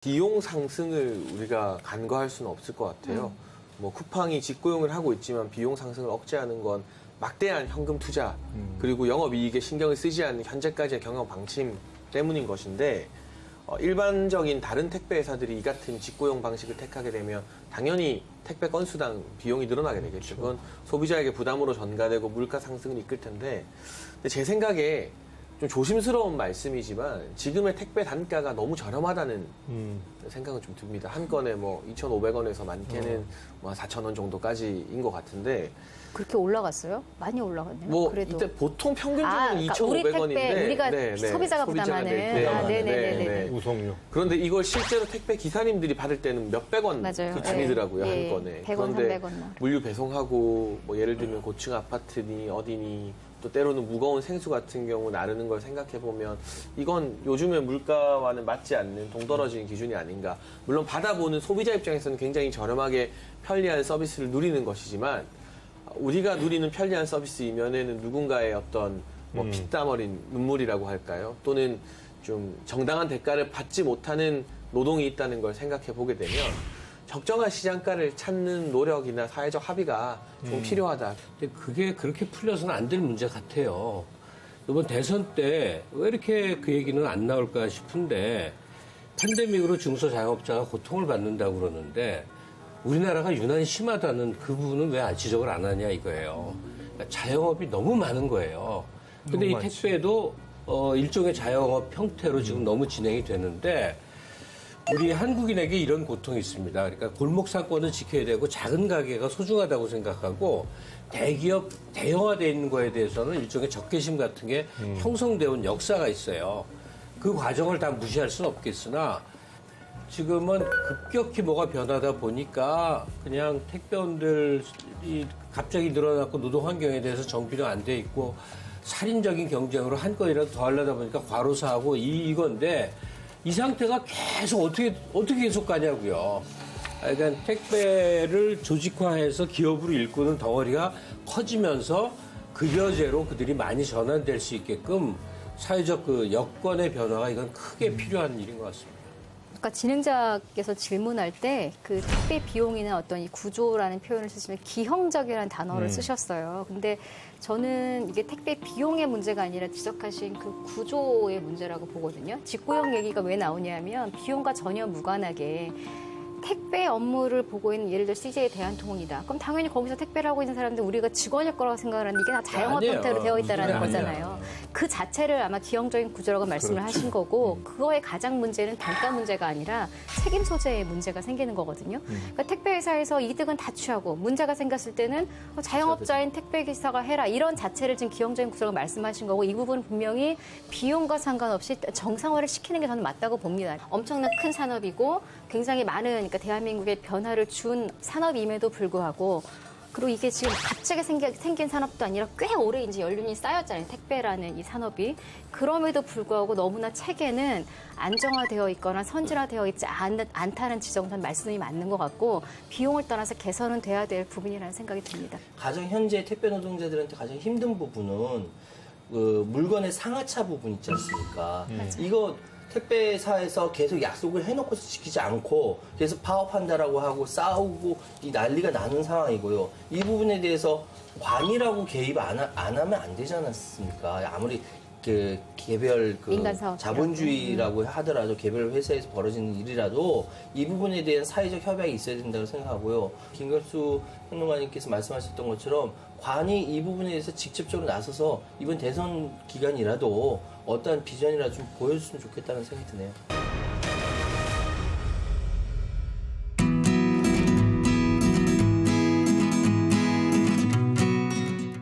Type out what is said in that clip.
비용 상승을 우리가 간과할 수는 없을 것 같아요. 뭐 쿠팡이 직고용을 하고 있지만 비용 상승을 억제하는 건 막대한 현금 투자 그리고 영업이익에 신경을 쓰지 않는 현재까지의 경영 방침 때문인 것인데 일반적인 다른 택배 회사들이 이 같은 직고용 방식을 택하게 되면 당연히 택배 건수당 비용이 늘어나게 되겠죠. 그건 소비자에게 부담으로 전가되고 물가 상승을 이끌 텐데 근데 제 생각에 좀 조심스러운 말씀이지만 지금의 택배 단가가 너무 저렴하다는 생각은 좀 듭니다. 한 건에 뭐 2,500원에서 많게는 뭐 4,000원 정도까지인 것 같은데 그렇게 올라갔어요? 많이 올라갔네요. 뭐 그래도. 이때 보통 평균적으로 그러니까 2,500원인데 우리 택배, 우리가 소비자가 부담하는. 네네네. 우송료. 그런데 이걸 실제로 택배 기사님들이 받을 때는 몇백 원 맞아요. 그 지니더라고요. 예. 한 건에. 100원, 그런데 300원 뭐. 물류 배송하고 뭐 예를 들면 고층 아파트니 어디니 또 때로는 무거운 생수 같은 경우 나르는 걸 생각해 보면 이건 요즘의 물가와는 맞지 않는 동떨어진 기준이 아닌가. 물론 받아보는 소비자 입장에서는 굉장히 저렴하게 편리한 서비스를 누리는 것이지만 우리가 누리는 편리한 서비스 이면에는 누군가의 어떤 뭐 피땀 어린 눈물이라고 할까요? 또는 좀 정당한 대가를 받지 못하는 노동이 있다는 걸 생각해 보게 되면 적정한 시장가를 찾는 노력이나 사회적 합의가 좀 필요하다. 근데 그게 그렇게 풀려서는 안 될 문제 같아요. 이번 대선 때 왜 이렇게 그 얘기는 안 나올까 싶은데 팬데믹으로 중소자영업자가 고통을 받는다고 그러는데 우리나라가 유난히 심하다는 그 부분은 왜 지적을 안 하냐 이거예요. 그러니까 자영업이 너무 많은 거예요. 근데 이 택배도 일종의 자영업 형태로 지금 너무 진행이 되는데 우리 한국인에게 이런 고통이 있습니다. 그러니까 골목 상권을 지켜야 되고 작은 가게가 소중하다고 생각하고 대기업 대형화되어 있는 거에 대해서는 일종의 적개심 같은 게 형성되어 온 역사가 있어요. 그 과정을 다 무시할 수는 없겠으나 지금은 급격히 뭐가 변하다 보니까 그냥 택배원들이 갑자기 늘어났고 노동 환경에 대해서 정비도 안 돼 있고 살인적인 경쟁으로 한 건이라도 더 하려다 보니까 과로사하고 이건데 이 상태가 계속 어떻게 계속 가냐고요. 그러니까 택배를 조직화해서 기업으로 일구는 덩어리가 커지면서 급여제로 그들이 많이 전환될 수 있게끔 사회적 그 여건의 변화가 이건 크게 필요한 일인 것 같습니다. 아까 진행자께서 질문할 때 그 택배 비용이나 어떤 이 구조라는 표현을 쓰시면 기형적이라는 단어를 쓰셨어요. 근데 저는 이게 택배 비용의 문제가 아니라 지적하신 그 구조의 문제라고 보거든요. 직고용 얘기가 왜 나오냐면 비용과 전혀 무관하게 택배 업무를 보고 있는 예를 들어 CJ 대한통운이다. 그럼 당연히 거기서 택배를 하고 있는 사람들 우리가 직원일 거라고 생각을 하는데 이게 다 자영업 아니에요. 형태로 되어 있다는 아니에요. 거잖아요. 그 자체를 아마 기형적인 구조라고 말씀을 하신 거고 그거의 가장 문제는 단가 문제가 아니라 책임 소재의 문제가 생기는 거거든요. 그러니까 택배 회사에서 이득은 다 취하고 문제가 생겼을 때는 자영업자인 택배 기사가 해라 이런 자체를 지금 기형적인 구조라고 말씀하신 거고 이 부분은 분명히 비용과 상관없이 정상화를 시키는 게 저는 맞다고 봅니다. 엄청난 큰 산업이고 굉장히 많은 그러니까 대한민국에 변화를 준 산업임에도 불구하고 그리고 이게 지금 갑자기 생긴 산업도 아니라 꽤 오래 이제 연륜이 쌓였잖아요. 택배라는 이 산업이. 그럼에도 불구하고 너무나 체계는 안정화되어 있거나 선진화되어 있지 않다는 지적은 말씀이 맞는 것 같고 비용을 떠나서 개선은 돼야 될 부분이라는 생각이 듭니다. 가장 현재 택배 노동자들한테 가장 힘든 부분은 그 물건의 상하차 부분 있지 않습니까? 이거 택배사에서 계속 약속을 해놓고서 지키지 않고 계속 파업한다라고 하고 싸우고 이 난리가 나는 상황이고요. 이 부분에 대해서 관이라고 개입 안 하면 안 되지 않았습니까? 아무리 그 개별 그 자본주의라고 하더라도 개별 회사에서 벌어지는 일이라도 이 부분에 대한 사회적 협약이 있어야 된다고 생각하고요. 김경수 평론가님께서 말씀하셨던 것처럼 관이 이 부분에 대해서 직접적으로 나서서 이번 대선 기간이라도 어떠한 비전이라도 좀 보여줬으면 좋겠다는 생각이 드네요.